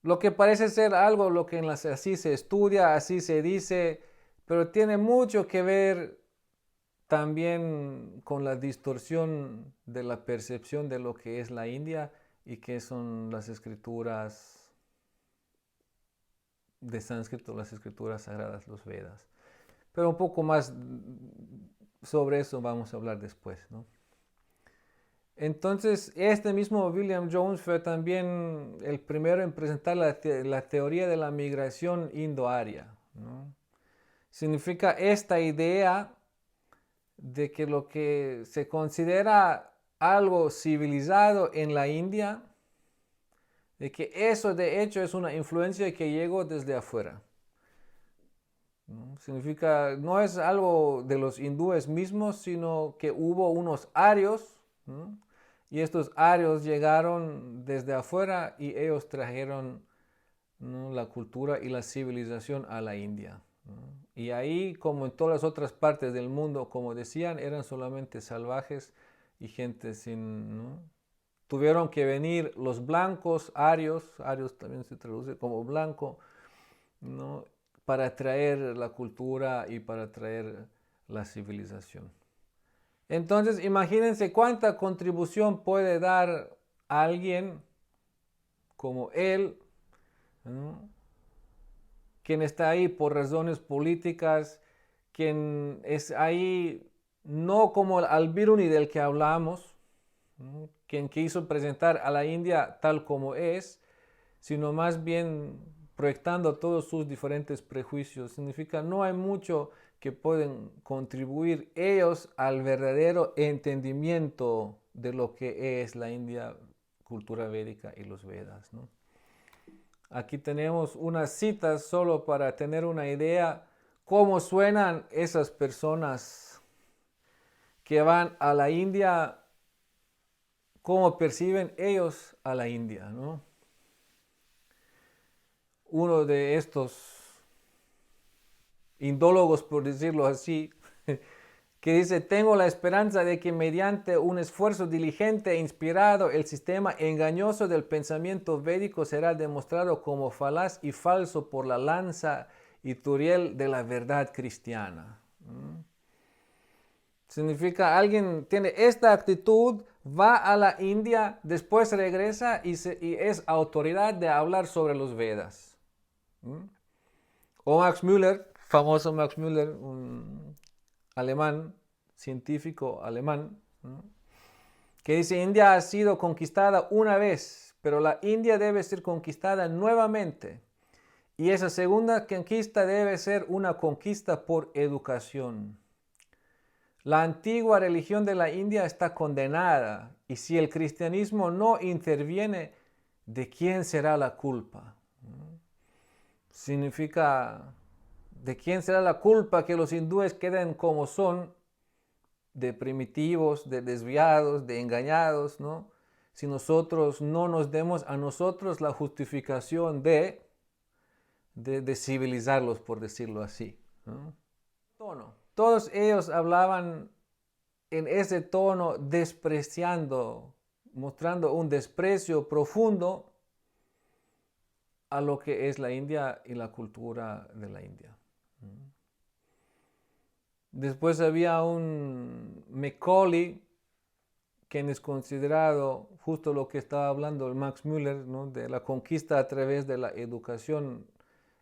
Lo que parece ser algo lo que así se estudia, así se dice, pero tiene mucho que ver también con la distorsión de la percepción de lo que es la India y qué son las escrituras de sánscrito, las escrituras sagradas, los Vedas. Pero un poco más sobre eso vamos a hablar después, ¿no? Entonces, este mismo William Jones fue también el primero en presentar la teoría de la migración indo-aria, ¿no? Significa esta idea de que lo que se considera algo civilizado en la India, de que eso de hecho es una influencia que llegó desde afuera, ¿no? Significa, no es algo de los hindúes mismos, sino que hubo unos arios, ¿no? Y estos arios llegaron desde afuera y ellos trajeron, ¿no?, la cultura y la civilización a la India, ¿no? Y ahí, como en todas las otras partes del mundo, como decían, eran solamente salvajes y gente sin, ¿no? Tuvieron que venir los blancos, arios también se traduce como blanco, ¿no?, para traer la cultura y para traer la civilización. Entonces, imagínense cuánta contribución puede dar alguien como él, ¿no?, quien está ahí por razones políticas, quien es ahí no como el Al-Biruni del que hablamos, ¿no?, quien quiso presentar a la India tal como es, sino más bien proyectando todos sus diferentes prejuicios. Significa, no hay mucho que pueden contribuir ellos al verdadero entendimiento de lo que es la India, cultura védica y los Vedas, ¿no? Aquí tenemos unas citas solo para tener una idea cómo suenan esas personas que van a la India, cómo perciben ellos a la India, ¿no? Uno de estos indólogos, por decirlo así, que dice: tengo la esperanza de que mediante un esfuerzo diligente e inspirado el sistema engañoso del pensamiento védico será demostrado como falaz y falso por la lanza y turiel de la verdad cristiana. Significa, alguien tiene esta actitud, va a la India, después regresa y es autoridad de hablar sobre los Vedas. O Max Müller, famoso Max Müller, un alemán, científico alemán, ¿no?, que dice: India ha sido conquistada una vez, pero la India debe ser conquistada nuevamente. Y esa segunda conquista debe ser una conquista por educación. La antigua religión de la India está condenada, y si el cristianismo no interviene, ¿de quién será la culpa? Significa, ¿de quién será la culpa que los hindúes queden como son, de primitivos, de desviados, de engañados, ¿no?, si nosotros no nos demos a nosotros la justificación de civilizarlos, por decirlo así, ¿no? Todos ellos hablaban en ese tono, despreciando, mostrando un desprecio profundo a lo que es la India y la cultura de la India. Después había un Macaulay, quien es considerado justo lo que estaba hablando el Max Müller, ¿no?, de la conquista a través de la educación.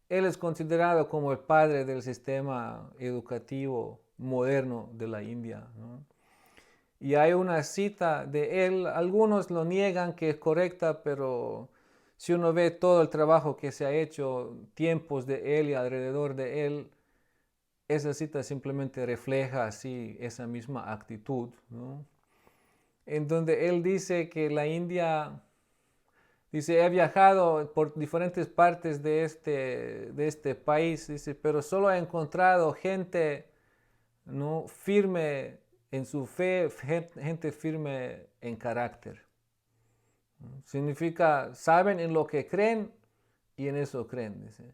Él es considerado como el padre del sistema educativo moderno de la India, ¿no? Y hay una cita de él, algunos lo niegan que es correcta, pero si uno ve todo el trabajo que se ha hecho, tiempos de él y alrededor de él, esa cita simplemente refleja así esa misma actitud, ¿no?, en donde él dice que la India, dice: he viajado por diferentes partes de este país, dice, pero solo he encontrado gente, ¿no?, firme en su fe, gente firme en carácter. Significa, saben en lo que creen y en eso creen, dice.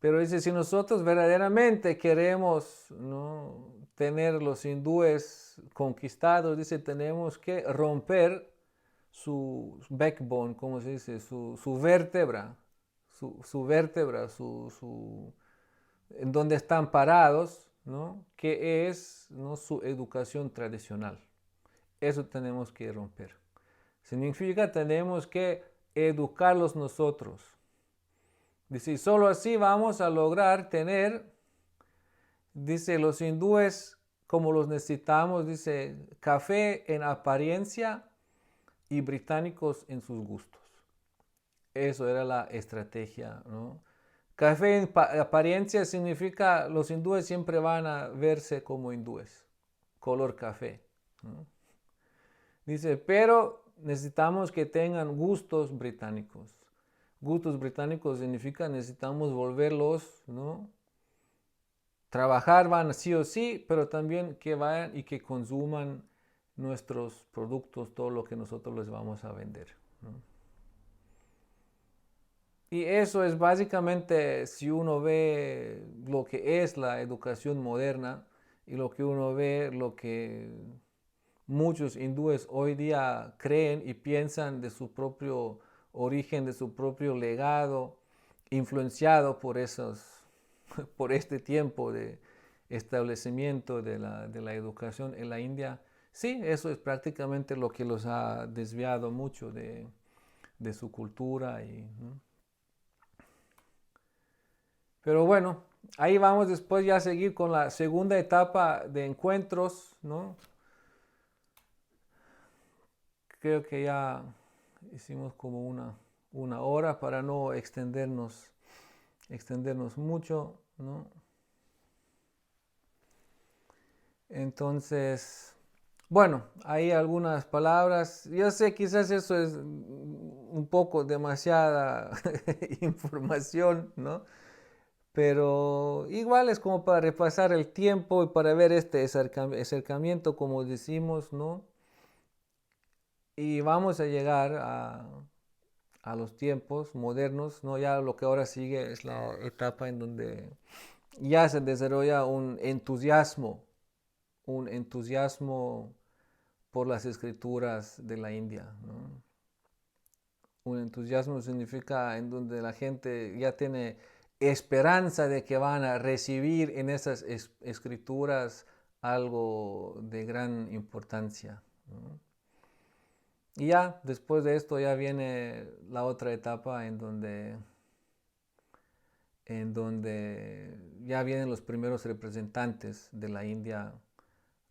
Pero dice, si nosotros verdaderamente queremos, ¿no?, tener los hindúes conquistados, dice, tenemos que romper su backbone, ¿cómo se dice? Su vértebra, su vértebra, en donde están parados, ¿no?, que es, ¿no?, su educación tradicional. Eso tenemos que romper. Significa tenemos que educarlos nosotros. Dice, solo así vamos a lograr tener, dice, los hindúes como los necesitamos, dice, café en apariencia y británicos en sus gustos. Eso era la estrategia, ¿no? Café en apariencia significa los hindúes siempre van a verse como hindúes, color café, ¿no? Dice, pero necesitamos que tengan gustos británicos. Gustos británicos significa necesitamos volverlos, ¿no? Trabajar van sí o sí, pero también que vayan y que consuman nuestros productos, todo lo que nosotros les vamos a vender, ¿no? Y eso es básicamente, si uno ve lo que es la educación moderna y lo que uno ve, lo que muchos hindúes hoy día creen y piensan de su propio origen, de su propio legado, influenciado por por este tiempo de establecimiento de la educación en la India. Sí, eso es prácticamente lo que los ha desviado mucho de su cultura. ¿No? Pero bueno, ahí vamos después ya a seguir con la segunda etapa de encuentros, ¿no? Creo que ya hicimos como una hora para no extendernos mucho, ¿no? Entonces, bueno, hay algunas palabras. Yo sé, quizás eso es un poco demasiada información, ¿no? Pero igual es como para repasar el tiempo y para ver este acercamiento, como decimos, ¿no? Y vamos a llegar a los tiempos modernos, ¿no? Ya lo que ahora sigue es la etapa en donde ya se desarrolla un entusiasmo por las escrituras de la India, ¿no? Un entusiasmo significa en donde la gente ya tiene esperanza de que van a recibir en esas escrituras algo de gran importancia, ¿no? Y ya después de esto ya viene la otra etapa en donde ya vienen los primeros representantes de la India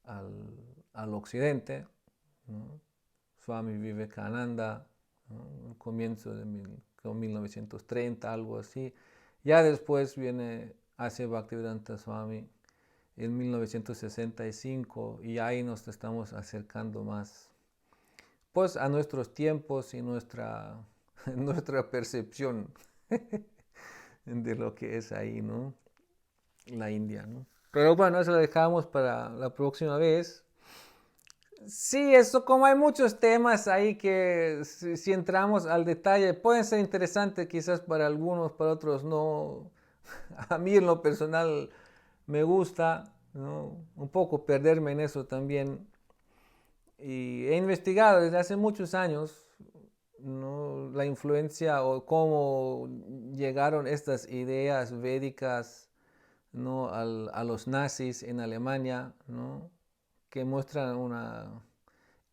al occidente, ¿no? Swami Vivekananda, ¿no? El comienzo de 1930, algo así. Ya después hace Bhaktivedanta Swami en 1965 y ahí nos estamos acercando más, pues, a nuestros tiempos y nuestra percepción de lo que es ahí, ¿no? La India, ¿no? Pero bueno, eso lo dejamos para la próxima vez. Sí, eso como hay muchos temas ahí que si entramos al detalle pueden ser interesantes quizás para algunos, para otros no. A mí en lo personal me gusta, ¿no?, un poco perderme en eso también. Y he investigado desde hace muchos años, ¿no?, la influencia o cómo llegaron estas ideas védicas, ¿no?, a los nazis en Alemania, ¿no?, que muestran una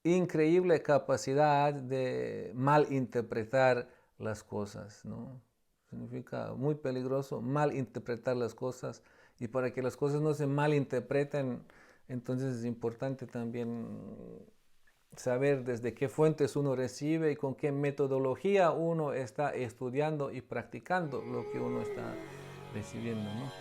increíble capacidad de malinterpretar las cosas, ¿no? Significa muy peligroso malinterpretar las cosas, y para que las cosas no se malinterpreten, entonces es importante también saber desde qué fuentes uno recibe y con qué metodología uno está estudiando y practicando lo que uno está recibiendo, ¿no?